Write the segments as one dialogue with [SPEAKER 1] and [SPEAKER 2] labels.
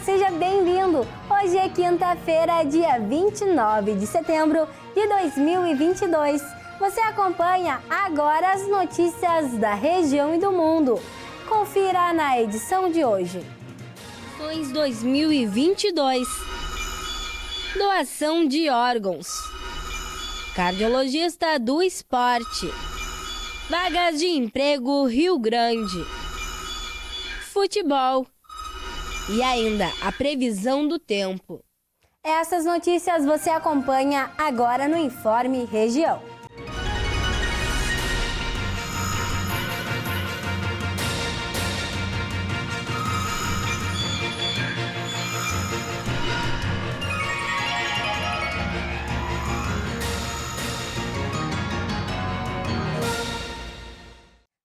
[SPEAKER 1] Seja bem-vindo! Hoje é quinta-feira, dia 29 de setembro de 2022. Você acompanha agora as notícias da região e do mundo. Confira na edição de hoje. 2022. Doação de órgãos. Cardiologista do esporte. Vagas de emprego Rio Grande. Futebol. E ainda a previsão do tempo. Essas notícias você acompanha agora no Informe Região.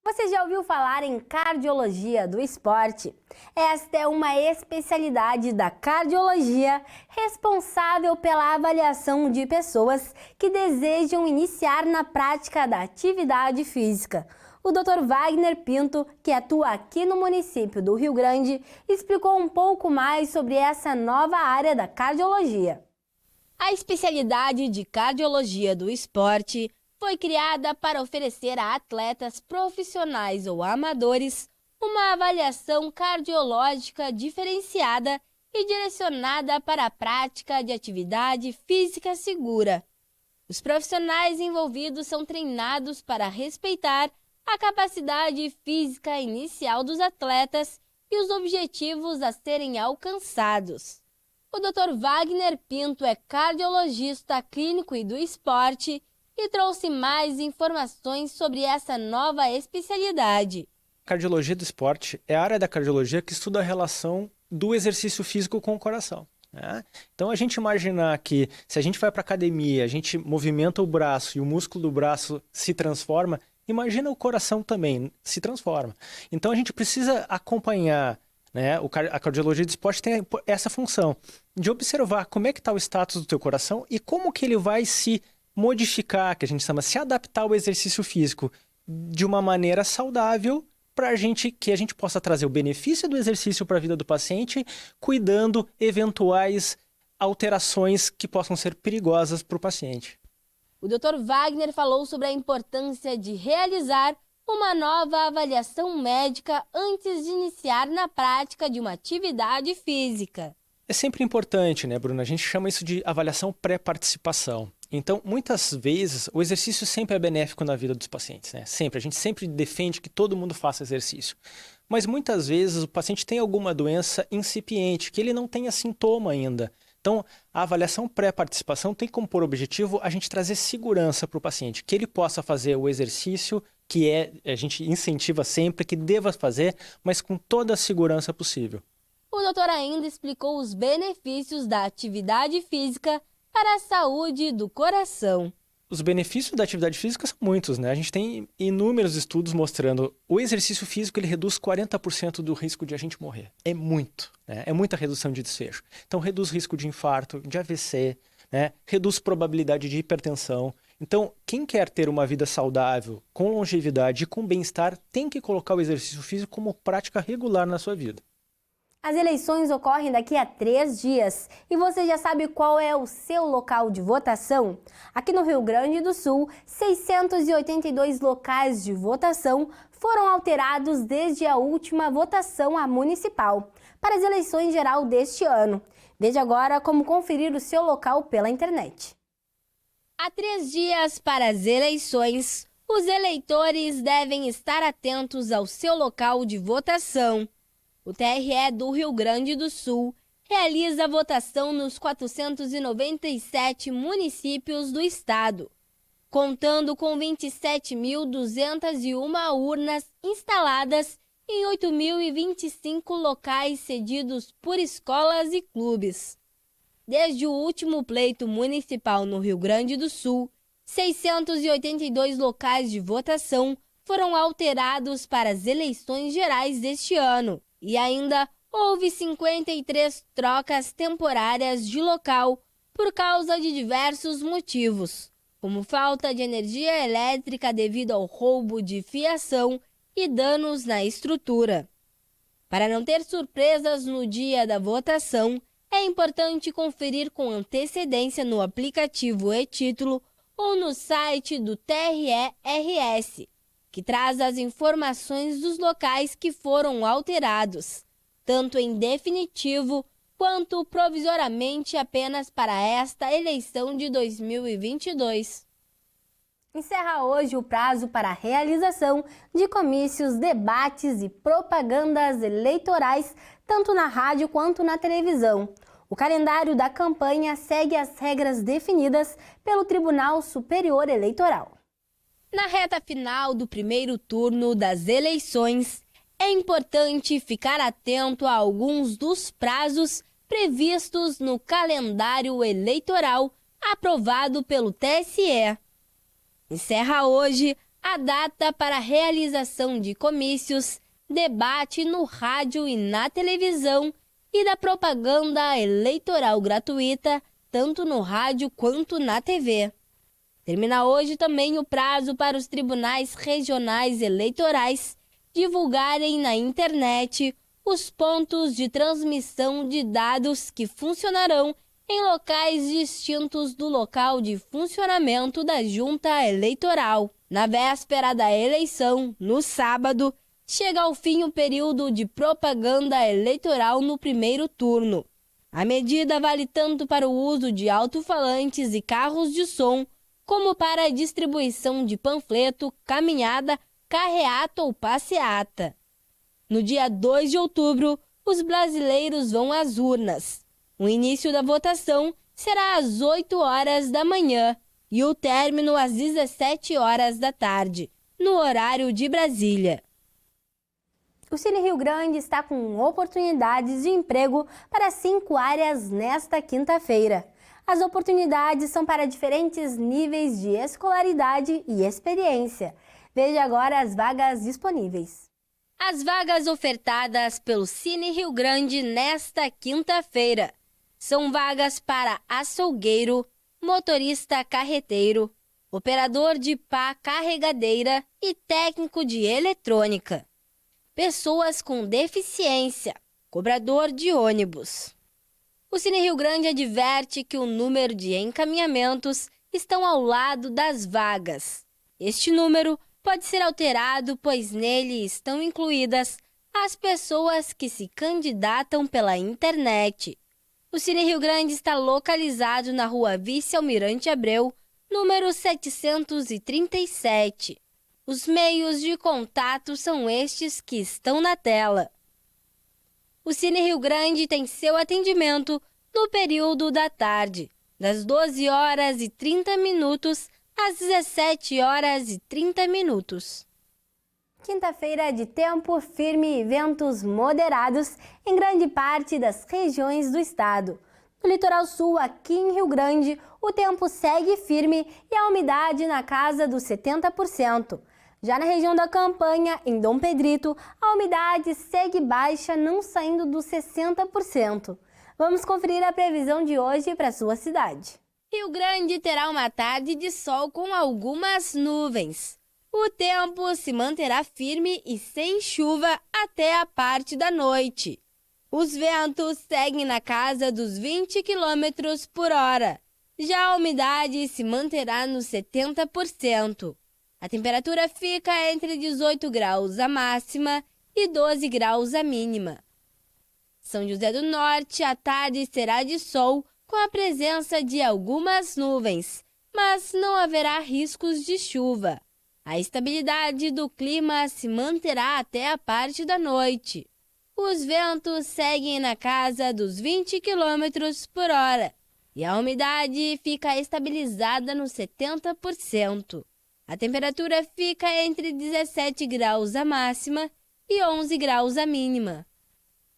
[SPEAKER 1] Você já ouviu falar em cardiologia do esporte? Esta é uma especialidade da cardiologia responsável pela avaliação de pessoas que desejam iniciar na prática da atividade física. O Dr. Wagner Pinto, que atua aqui no município do Rio Grande, explicou um pouco mais sobre essa nova área da cardiologia. A especialidade de cardiologia do esporte foi criada para oferecer a atletas profissionais ou amadores uma avaliação cardiológica diferenciada e direcionada para a prática de atividade física segura. Os profissionais envolvidos são treinados para respeitar a capacidade física inicial dos atletas e os objetivos a serem alcançados. O Dr. Wagner Pinto é cardiologista clínico e do esporte e trouxe mais informações sobre essa nova especialidade.
[SPEAKER 2] A cardiologia do esporte é a área da cardiologia que estuda a relação do exercício físico com o coração, né? Então a gente imagina que se a gente vai para a academia, a gente movimenta o braço e o músculo do braço se transforma, imagina o coração também se transforma. Então a gente precisa acompanhar, né? A cardiologia do esporte tem essa função de observar como é que está o status do teu coração e como que ele vai se modificar, que a gente chama se adaptar ao exercício físico de uma maneira saudável para que a gente possa trazer o benefício do exercício para a vida do paciente, cuidando eventuais alterações que possam ser perigosas para o paciente.
[SPEAKER 1] O Dr. Wagner falou sobre a importância de realizar uma nova avaliação médica antes de iniciar na prática de uma atividade física.
[SPEAKER 2] É sempre importante, né, Bruna? A gente chama isso de avaliação pré-participação. Então, muitas vezes, o exercício sempre é benéfico na vida dos pacientes, né? Sempre. A gente sempre defende que todo mundo faça exercício. Mas muitas vezes o paciente tem alguma doença incipiente, que ele não tenha sintoma ainda. Então, a avaliação pré-participação tem como por objetivo a gente trazer segurança para o paciente, que ele possa fazer o exercício que a gente incentiva sempre, que deva fazer, mas com toda a segurança possível.
[SPEAKER 1] O doutor ainda explicou os benefícios da atividade física para a saúde do coração.
[SPEAKER 2] Os benefícios da atividade física são muitos, né? A gente tem inúmeros estudos mostrando o exercício físico ele reduz 40% do risco de a gente morrer. É muito, né? É muita redução de desfecho. Então reduz risco de infarto, de AVC, né? Reduz probabilidade de hipertensão. Então, quem quer ter uma vida saudável, com longevidade e com bem-estar, tem que colocar o exercício físico como prática regular na sua vida.
[SPEAKER 1] As eleições ocorrem daqui a 3 dias e você já sabe qual é o seu local de votação? Aqui no Rio Grande do Sul, 682 locais de votação foram alterados desde a última votação à municipal para as eleições geral deste ano. Veja agora como conferir o seu local pela internet. Há 3 dias para as eleições, os eleitores devem estar atentos ao seu local de votação. O TRE do Rio Grande do Sul realiza a votação nos 497 municípios do estado, contando com 27.201 urnas instaladas em 8.025 locais cedidos por escolas e clubes. Desde o último pleito municipal no Rio Grande do Sul, 682 locais de votação foram alterados para as eleições gerais deste ano. E ainda houve 53 trocas temporárias de local por causa de diversos motivos, como falta de energia elétrica devido ao roubo de fiação e danos na estrutura. Para não ter surpresas no dia da votação, é importante conferir com antecedência no aplicativo e-Título ou no site do TRE-RS, que traz as informações dos locais que foram alterados, tanto em definitivo quanto provisoriamente apenas para esta eleição de 2022. Encerra hoje o prazo para a realização de comícios, debates e propagandas eleitorais, tanto na rádio quanto na televisão. O calendário da campanha segue as regras definidas pelo Tribunal Superior Eleitoral. Na reta final do primeiro turno das eleições, é importante ficar atento a alguns dos prazos previstos no calendário eleitoral aprovado pelo TSE. Encerra hoje a data para a realização de comícios, debate no rádio e na televisão e da propaganda eleitoral gratuita, tanto no rádio quanto na TV. Termina hoje também o prazo para os tribunais regionais eleitorais divulgarem na internet os pontos de transmissão de dados que funcionarão em locais distintos do local de funcionamento da Junta Eleitoral. Na véspera da eleição, no sábado, chega ao fim o período de propaganda eleitoral no primeiro turno. A medida vale tanto para o uso de alto-falantes e carros de som, como para a distribuição de panfleto, caminhada, carreata ou passeata. No dia 2 de outubro, os brasileiros vão às urnas. O início da votação será às 8 horas da manhã e o término às 17 horas da tarde, no horário de Brasília. O Cine Rio Grande está com oportunidades de emprego para 5 áreas nesta quinta-feira. As oportunidades são para diferentes níveis de escolaridade e experiência. Veja agora as vagas disponíveis. As vagas ofertadas pelo Cine Rio Grande nesta quinta-feira são vagas para açougueiro, motorista carreteiro, operador de pá carregadeira e técnico de eletrônica. Pessoas com deficiência, cobrador de ônibus. O Cine Rio Grande adverte que o número de encaminhamentos estão ao lado das vagas. Este número pode ser alterado, pois nele estão incluídas as pessoas que se candidatam pela internet. O Cine Rio Grande está localizado na Rua Vice-Almirante Abreu, número 737. Os meios de contato são estes que estão na tela. O Cine Rio Grande tem seu atendimento no período da tarde, das 12 horas e 30 minutos às 17 horas e 30 minutos. Quinta-feira de tempo firme e ventos moderados em grande parte das regiões do estado. No litoral sul, aqui em Rio Grande, o tempo segue firme e a umidade na casa dos 70%. Já na região da Campanha, em Dom Pedrito, a umidade segue baixa, não saindo dos 60%. Vamos conferir a previsão de hoje para a sua cidade. Rio Grande terá uma tarde de sol com algumas nuvens. O tempo se manterá firme e sem chuva até a parte da noite. Os ventos seguem na casa dos 20 km por hora. Já a umidade se manterá nos 70%. A temperatura fica entre 18 graus a máxima e 12 graus a mínima. São José do Norte, a tarde será de sol com a presença de algumas nuvens, mas não haverá riscos de chuva. A estabilidade do clima se manterá até a parte da noite. Os ventos seguem na casa dos 20 km por hora e a umidade fica estabilizada nos 70%. A temperatura fica entre 17 graus a máxima e 11 graus a mínima.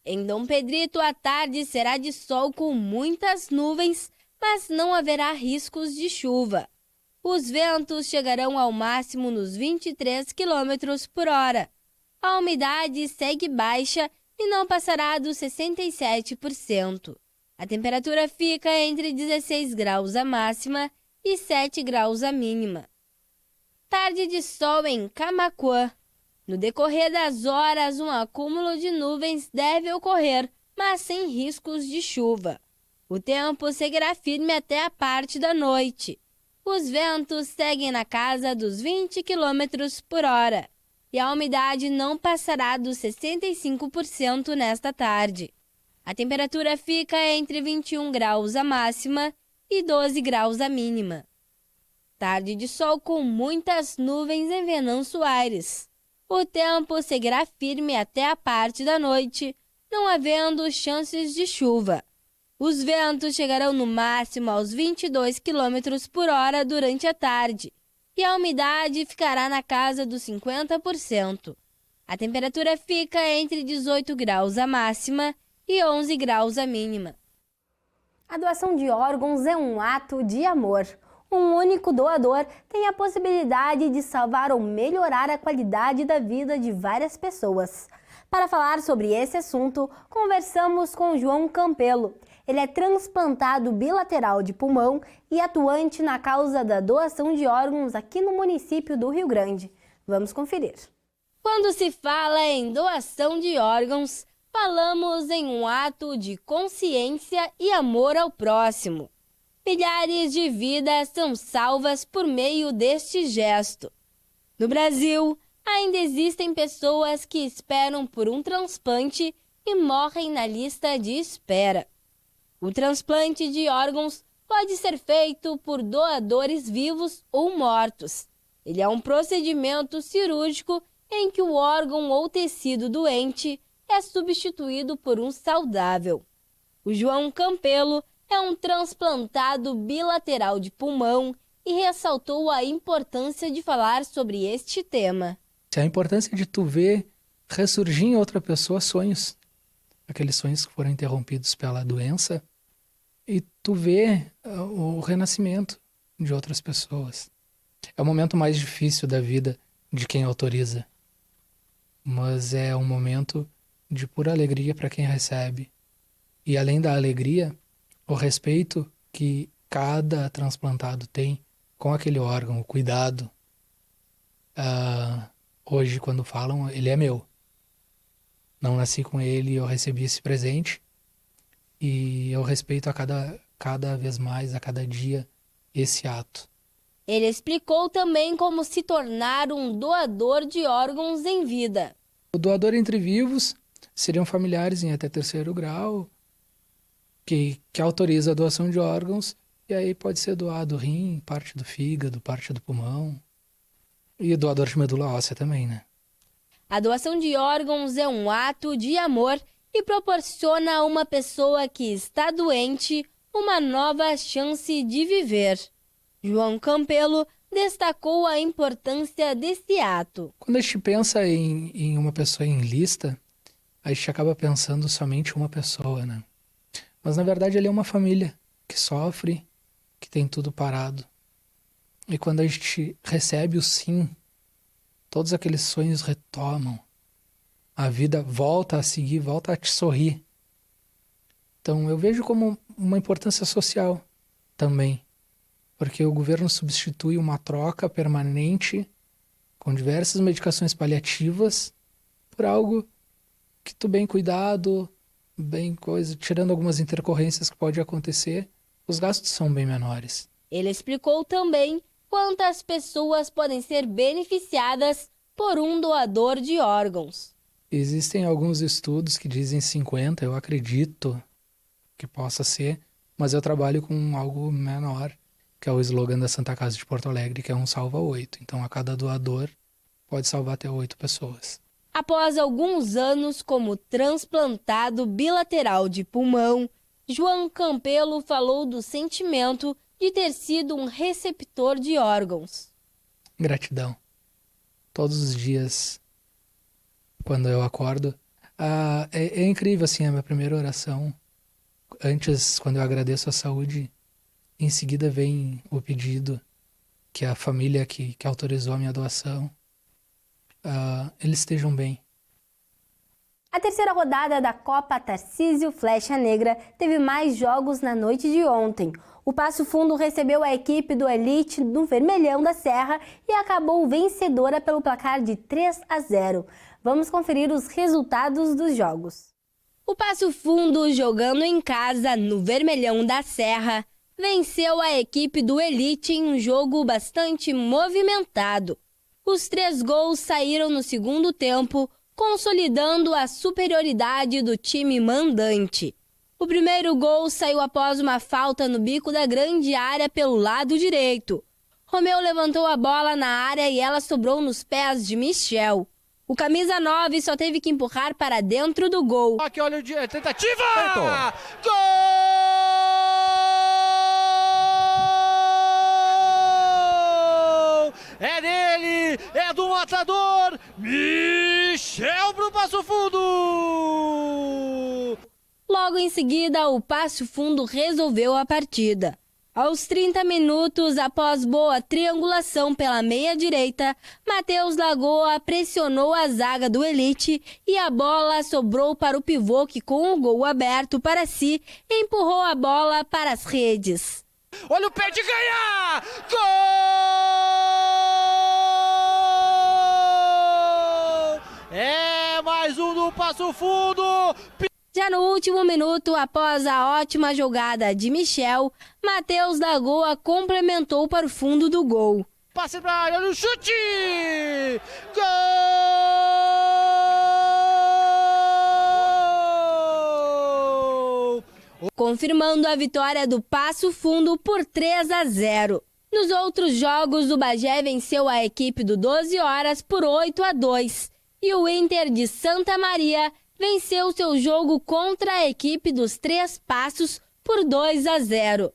[SPEAKER 1] Em Dom Pedrito, a tarde será de sol com muitas nuvens, mas não haverá riscos de chuva. Os ventos chegarão ao máximo nos 23 km por hora. A umidade segue baixa e não passará dos 67%. A temperatura fica entre 16 graus a máxima e 7 graus a mínima. Tarde de sol em Camaquã. No decorrer das horas, um acúmulo de nuvens deve ocorrer, mas sem riscos de chuva. O tempo seguirá firme até a parte da noite. Os ventos seguem na casa dos 20 km por hora e a umidade não passará dos 65% nesta tarde. A temperatura fica entre 21 graus a máxima e 12 graus a mínima. Tarde de sol com muitas nuvens em Venâncio Aires. O tempo seguirá firme até a parte da noite, não havendo chances de chuva. Os ventos chegarão no máximo aos 22 km por hora durante a tarde e a umidade ficará na casa dos 50%. A temperatura fica entre 18 graus a máxima e 11 graus a mínima. A doação de órgãos é um ato de amor. Um único doador tem a possibilidade de salvar ou melhorar a qualidade da vida de várias pessoas. Para falar sobre esse assunto, conversamos com João Campelo. Ele é transplantado bilateral de pulmão e atuante na causa da doação de órgãos aqui no município do Rio Grande. Vamos conferir. Quando se fala em doação de órgãos, falamos em um ato de consciência e amor ao próximo. Milhares de vidas são salvas por meio deste gesto. No Brasil, ainda existem pessoas que esperam por um transplante e morrem na lista de espera. O transplante de órgãos pode ser feito por doadores vivos ou mortos. Ele é um procedimento cirúrgico em que o órgão ou tecido doente é substituído por um saudável. O João Campelo é um transplantado bilateral de pulmão e ressaltou a importância de falar sobre este tema.
[SPEAKER 3] A importância de tu ver ressurgir em outra pessoa sonhos, aqueles sonhos que foram interrompidos pela doença, e tu vê o renascimento de outras pessoas. É o momento mais difícil da vida de quem autoriza, mas é um momento de pura alegria para quem recebe. E além da alegria, o respeito que cada transplantado tem com aquele órgão, o cuidado. Hoje, quando falam, ele é meu. Não nasci com ele, eu recebi esse presente. E eu respeito a cada vez mais, a cada dia, esse ato.
[SPEAKER 1] Ele explicou também como se tornar um doador de órgãos em vida.
[SPEAKER 3] O doador entre vivos seriam familiares em até 3º grau, que autoriza a doação de órgãos, e aí pode ser doado rim, parte do fígado, parte do pulmão. E doador de medula óssea também, né?
[SPEAKER 1] A doação de órgãos é um ato de amor e proporciona a uma pessoa que está doente uma nova chance de viver. João Campelo destacou a importância desse ato.
[SPEAKER 3] Quando a gente pensa em uma pessoa em lista, a gente acaba pensando somente uma pessoa, né? Mas na verdade ele é uma família que sofre, que tem tudo parado. E quando a gente recebe o sim, todos aqueles sonhos retomam. A vida volta a seguir, volta a te sorrir. Então eu vejo como uma importância social também. Porque o governo substitui uma troca permanente com diversas medicações paliativas por algo que tu bem cuidado, tirando algumas intercorrências que pode acontecer, os gastos são bem menores.
[SPEAKER 1] Ele explicou também quantas pessoas podem ser beneficiadas por um doador de órgãos.
[SPEAKER 3] Existem alguns estudos que dizem 50, eu acredito que possa ser, mas eu trabalho com algo menor, que é o slogan da Santa Casa de Porto Alegre, que é um salva 8. Então, a cada doador pode salvar até 8 pessoas.
[SPEAKER 1] Após alguns anos como transplantado bilateral de pulmão, João Campelo falou do sentimento de ter sido um receptor de órgãos.
[SPEAKER 3] Gratidão. Todos os dias, quando eu acordo, é incrível, assim, a minha primeira oração. Antes, quando eu agradeço a saúde, em seguida vem o pedido que a família que autorizou a minha doação, eles estejam bem.
[SPEAKER 1] A terceira rodada da Copa Tarcísio Flecha Negra teve mais jogos na noite de ontem. O Passo Fundo recebeu a equipe do Elite no Vermelhão da Serra e acabou vencedora pelo placar de 3-0. Vamos conferir os resultados dos jogos. O Passo Fundo, jogando em casa no Vermelhão da Serra, venceu a equipe do Elite em um jogo bastante movimentado. Os 3 gols saíram no segundo tempo, consolidando a superioridade do time mandante. O primeiro gol saiu após uma falta no bico da grande área pelo lado direito. Romeu levantou a bola na área e ela sobrou nos pés de Michel. O camisa 9 só teve que empurrar para dentro do gol.
[SPEAKER 4] Aqui, olha a tentativa! Gol! É dele, é do matador, Michel pro Passo Fundo!
[SPEAKER 1] Logo em seguida, o Passo Fundo resolveu a partida. Aos 30 minutos, após boa triangulação pela meia-direita, Matheus Lagoa pressionou a zaga do Elite e a bola sobrou para o pivô que, com o gol aberto para si, empurrou a bola para as redes.
[SPEAKER 4] Olha o pé de ganhar! Gol! É mais um do Passo Fundo!
[SPEAKER 1] Já no último minuto, após a ótima jogada de Michel, Matheus Lagoa complementou para o fundo do gol.
[SPEAKER 4] Passe para a área, olha o chute! Gol!
[SPEAKER 1] Confirmando a vitória do Passo Fundo por 3-0. Nos outros jogos, o Bagé venceu a equipe do 12 Horas por 8-2. E o Inter de Santa Maria venceu seu jogo contra a equipe dos 3 Passos por 2-0.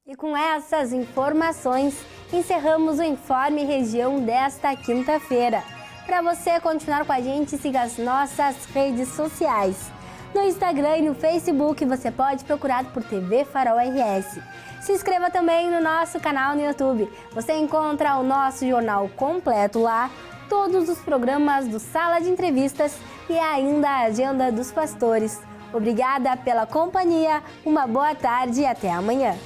[SPEAKER 1] E com essas informações, encerramos o Informe Região desta quinta-feira. Para você continuar com a gente, siga as nossas redes sociais. No Instagram e no Facebook você pode procurar por TV Farol RS. Se inscreva também no nosso canal no YouTube. Você encontra o nosso jornal completo lá, todos os programas do Sala de Entrevistas e ainda a Agenda dos Pastores. Obrigada pela companhia, uma boa tarde e até amanhã.